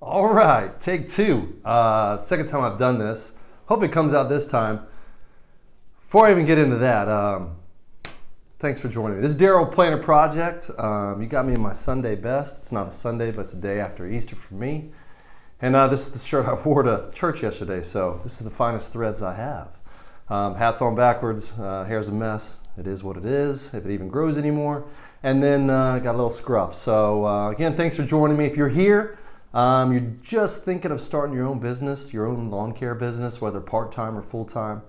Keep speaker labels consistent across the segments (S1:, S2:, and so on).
S1: All right, take two. Second time I've done this. Hope it comes out this time. Before I even get into that, thanks for joining me. This is Darryl Planner Project. You got me in my Sunday best. It's not a Sunday, but it's a day after Easter for me. And this is the shirt I wore to church yesterday, so this is the finest threads I have. Hat's on backwards, hair's a mess. It is what it is, if it even grows anymore. And then got a little scruff. So again, thanks for joining me. If you're here, you're just thinking of starting your own business, your own lawn care business, whether part-time or full-time.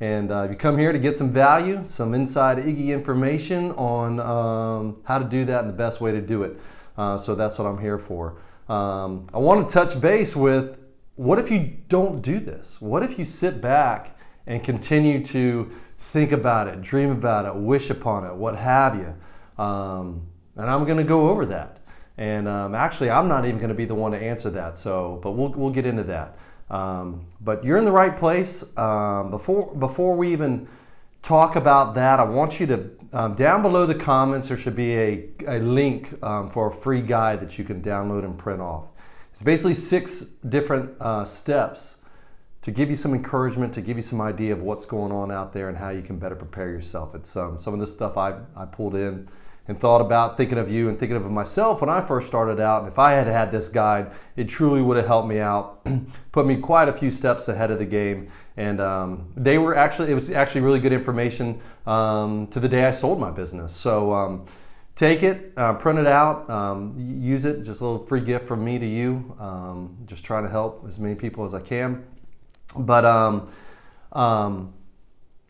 S1: And you come here to get some value, some inside Iggy information on how to do that and the best way to do it. So that's what I'm here for. I want to touch base with, what if you don't do this? What if you sit back and continue to think about it, dream about it, wish upon it, what have you? And I'm going to go over that. And actually, I'm not even going to be the one to answer that. So, but we'll get into that. But you're in the right place. Before we even talk about that, I want you to down below the comments there should be a link for a free guide that you can download and print off. It's basically 6 different steps to give you some encouragement, to give you some idea of what's going on out there and how you can better prepare yourself. It's some of the stuff I pulled in and thought about, thinking of you and thinking of myself when I first started out. And if I had had this guide, it truly would have helped me out, put me quite a few steps ahead of the game. And it was actually really good information to the day I sold my business. So take it, print it out, use it. Just a little free gift from me to you. Just trying to help as many people as I can. But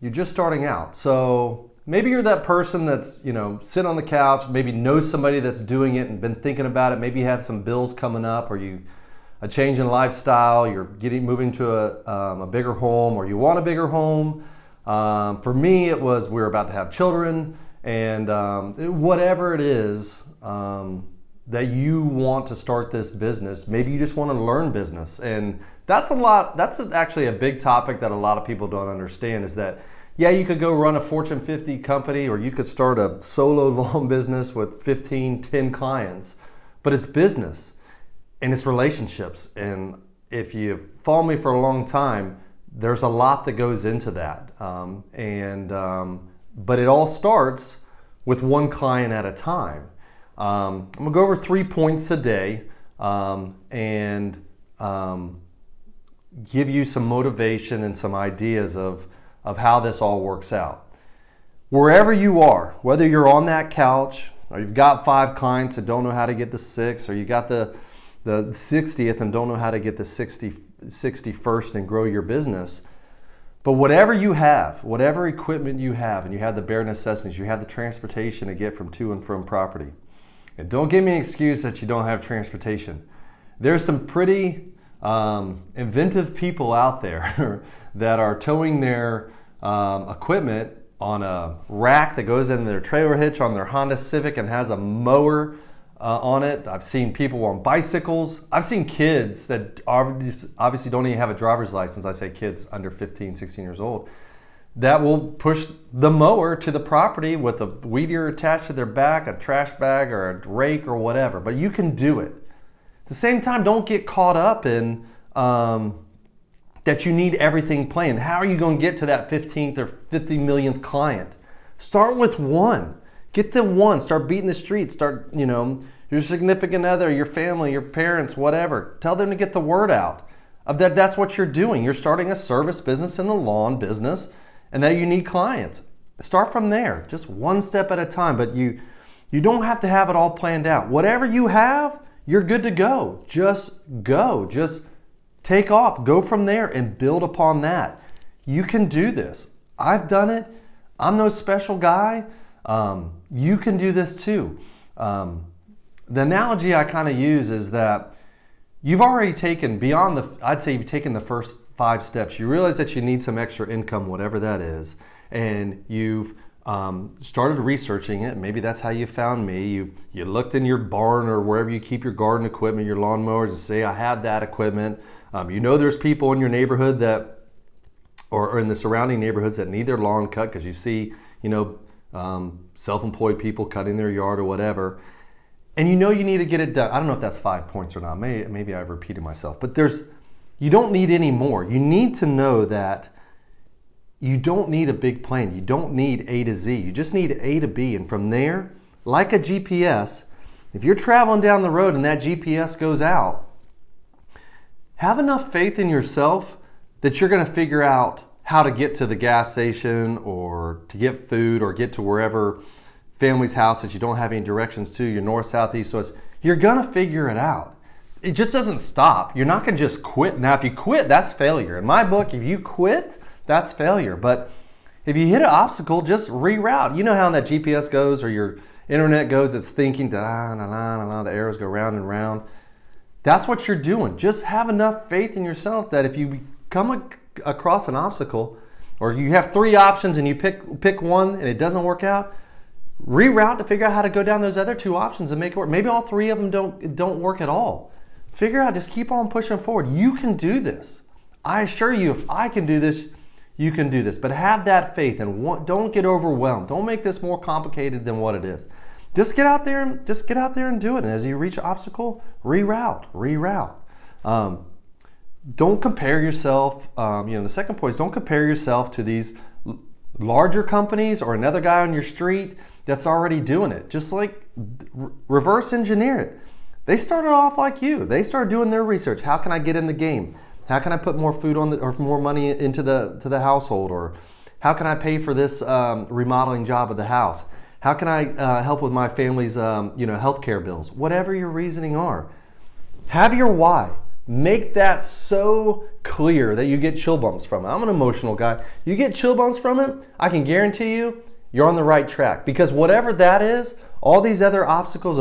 S1: you're just starting out. So maybe you're that person that's, sitting on the couch, maybe knows somebody that's doing it and been thinking about it. Maybe you have some bills coming up, or a change in lifestyle, you're moving to a bigger home, or you want a bigger home. For me, it was we were about to have children, and whatever it is that you want to start this business, maybe you just want to learn business. And that's actually a big topic that a lot of people don't understand, is that yeah, you could go run a Fortune 50 company, or you could start a solo lawn business with 15, 10 clients, but it's business and it's relationships. And if you've followed me for a long time, there's a lot that goes into that. But it all starts with one client at a time. I'm gonna go over 3 points today and give you some motivation and some ideas of how this all works out. Wherever you are, whether you're on that couch, or you've got 5 clients and don't know how to get the 6th, or you got the 60th and don't know how to get the 61st and grow your business. But whatever you have, whatever equipment you have, and you have the bare necessities, you have the transportation to get from to and from property. And don't give me an excuse that you don't have transportation. There's some pretty inventive people out there that are towing their equipment on a rack that goes into their trailer hitch on their Honda Civic and has a mower on it. I've seen people on bicycles. I've seen kids that obviously don't even have a driver's license. I say kids under 15, 16 years old, that will push the mower to the property with a weed eater attached to their back, a trash bag or a rake or whatever. But you can do it. At the same time, don't get caught up in that you need everything planned. How are you going to get to that 15th or 50 millionth client? Start with one. Get them one. Start beating the streets. Start, your significant other, your family, your parents, whatever. Tell them to get the word out. That's what you're doing. You're starting a service business in the lawn business, and that you need clients. Start from there. Just one step at a time. But you don't have to have it all planned out. Whatever you have, you're good to go. Just go. Just take off. Go from there and build upon that. You can do this. I've done it. I'm no special guy. You can do this too. The analogy I kind of use is that you've already taken I'd say you've taken the first 5 steps. You realize that you need some extra income, whatever that is, and you've started researching it. Maybe that's how you found me. You looked in your barn or wherever you keep your garden equipment, your lawnmowers, and say, I have that equipment. There's people in your neighborhood that, or in the surrounding neighborhoods, that need their lawn cut, because you see, self-employed people cutting their yard or whatever. and you know you need to get it done. I don't know if that's 5 points or not. Maybe I've repeated myself, but you don't need any more. You need to know that you don't need a big plan. You don't need A to Z. You just need A to B. And from there, like a GPS, if you're traveling down the road and that GPS goes out, have enough faith in yourself that you're going to figure out how to get to the gas station or to get food or get to wherever family's house that you don't have any directions to, your north, south, east, west. You're going to figure it out. It just doesn't stop. You're not going to just quit. Now, if you quit, that's failure. In my book, if you quit, that's failure. But if you hit an obstacle, just reroute. You know how that GPS goes or your internet goes, it's thinking, the arrows go round and round. That's what you're doing. Just have enough faith in yourself that if you come across an obstacle or you have 3 options and you pick one and it doesn't work out, reroute to figure out how to go down those other 2 options and make it work. Maybe all 3 of them don't work at all. Figure out, just keep on pushing forward. You can do this. I assure you, if I can do this, you can do this. But have that faith and don't get overwhelmed. Don't make this more complicated than what it is. Just get out there and do it. And as you reach an obstacle, reroute. Don't compare yourself. The second point is don't compare yourself to these larger companies or another guy on your street that's already doing it. Just like reverse engineer it. They started off like you. They started doing their research. How can I get in the game? How can I put more food on or more money into the household? Or how can I pay for this remodeling job of the house? How can I help with my family's healthcare bills? Whatever your reasoning are, have your why. Make that so clear that you get chill bumps from it. I'm an emotional guy. You get chill bumps from it, I can guarantee you're on the right track. Because whatever that is, all these other obstacles,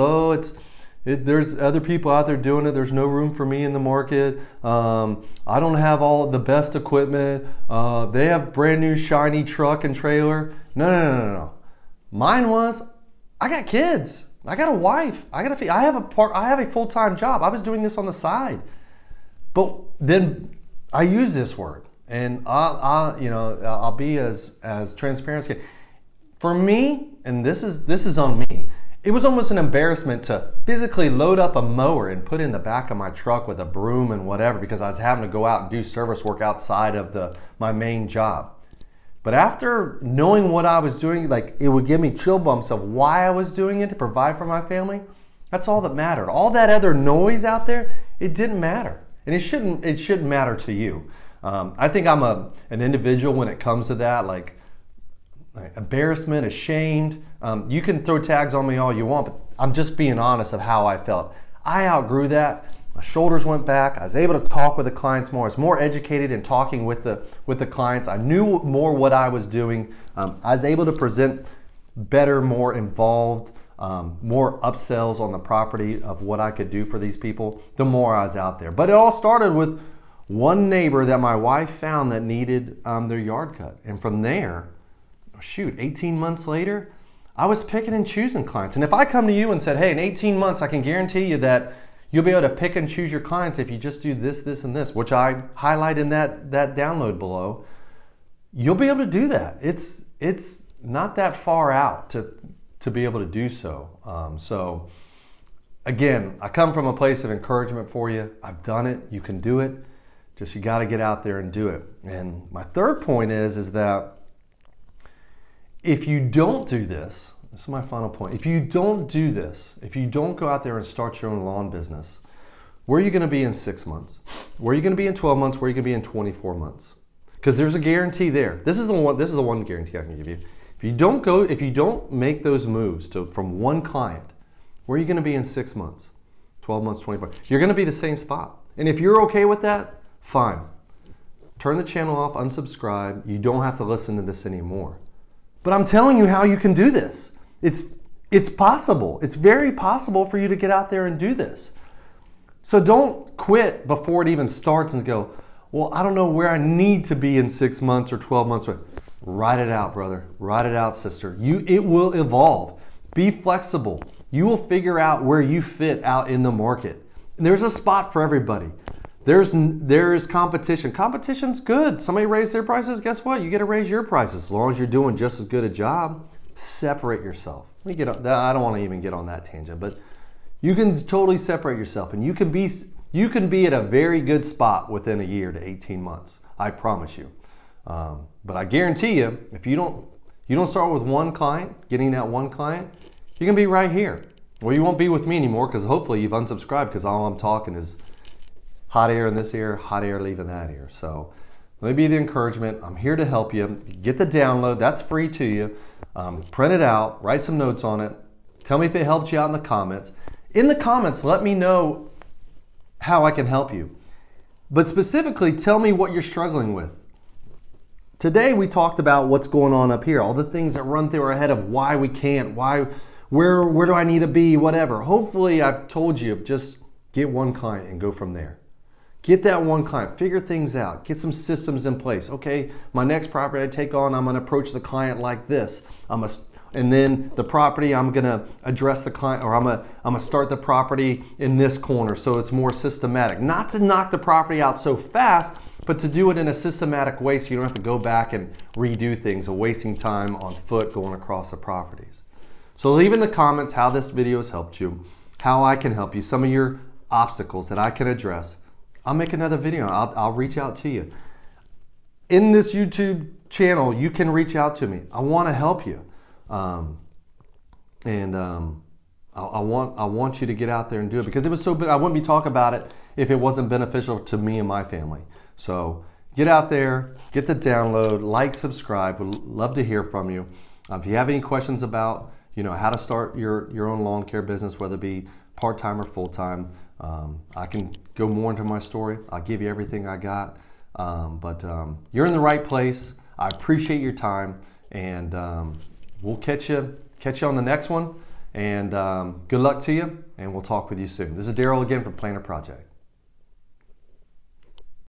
S1: there's other people out there doing it. There's no room for me in the market. I don't have all the best equipment. They have brand new shiny truck and trailer. No. Mine was, I got kids. I got a wife. I have a full-time job. I was doing this on the side. But then I use this word, and I'll be as transparent as can. For me, and this is on me, it was almost an embarrassment to physically load up a mower and put it in the back of my truck with a broom and whatever, because I was having to go out and do service work outside of my main job. But after knowing what I was doing, like, it would give me chill bumps of why I was doing it to provide for my family. That's all that mattered. All that other noise out there, it didn't matter. And it shouldn't matter to you. I think I'm an individual when it comes to that, like embarrassment, ashamed. You can throw tags on me all you want, but I'm just being honest of how I felt. I outgrew that. My shoulders went back. I was able to talk with the clients more. I was more educated in talking with the clients. I knew more what I was doing. I was able to present better, more involved, more upsells on the property of what I could do for these people the more I was out there. But it all started with one neighbor that my wife found that needed their yard cut. And from there, 18 months later, I was picking and choosing clients. And if I come to you and said, hey, in 18 months, I can guarantee you that you'll be able to pick and choose your clients if you just do this, this, and this, which I highlight in that download below, you'll be able to do that. It's not that far out to be able to do so. So again, I come from a place of encouragement for you. I've done it. You can do it. Just you got to get out there and do it. And my third point is that if you don't do this, this is my final point. If you don't do this, if you don't go out there and start your own lawn business, where are you going to be in 6 months? Where are you going to be in 12 months? Where are you going to be in 24 months? Because there's a guarantee there. This is the one guarantee I can give you. If you don't make those moves from one client, where are you going to be in 6 months, 12 months, 24? You're going to be the same spot. And if you're okay with that, fine. Turn the channel off, unsubscribe. You don't have to listen to this anymore. But I'm telling you how you can do this. It's possible. It's very possible for you to get out there and do this. So don't quit before it even starts and go, well, I don't know where I need to be in 6 months or 12 months. Write it out, brother. Write it out, sister. It will evolve. Be flexible. You will figure out where you fit out in the market. And there's a spot for everybody. There is competition. Competition's good. Somebody raised their prices. Guess what? You get to raise your prices as long as you're doing just as good a job. Separate yourself. I don't want to even get on that tangent, but You can totally separate yourself, and you can be at a very good spot within a year to 18 months. I promise you. But I guarantee you, if you don't start with one client, getting that one client, you're gonna be right here. Well, you won't be with me anymore because hopefully you've unsubscribed because all I'm talking is hot air in this ear, hot air leaving that ear. So let me be the encouragement. I'm here to help you. Get the download. That's free to you. Print it out. Write some notes on it. Tell me if it helped you out in the comments. In the comments, let me know how I can help you. But specifically, tell me what you're struggling with. Today we talked about what's going on up here, all the things that run through our head of why we can't, where do I need to be, whatever. Hopefully I've told you, just get one client and go from there. Get that one client, figure things out, get some systems in place. Okay, my next property I take on, I'm gonna approach the client like this. And then the property, I'm gonna address the client, or I'm gonna start the property in this corner so it's more systematic. Not to knock the property out so fast, but to do it in a systematic way so you don't have to go back and redo things, or wasting time on foot going across the properties. So leave in the comments how this video has helped you, how I can help you, some of your obstacles that I can address. I'll make another video. I'll reach out to you. In this YouTube channel, you can reach out to me. I want to help you. I want you to get out there and do it because it was so big. I wouldn't be talking about it if it wasn't beneficial to me and my family. So get out there, get the download, like, subscribe. Would love to hear from you. If you have any questions about how to start your own lawn care business, whether it be part-time or full-time, I can go more into my story. I'll give you everything I got. But you're in the right place. I appreciate your time, and we'll catch you on the next one. And good luck to you, and we'll talk with you soon. This is Darryl again from Planner Project.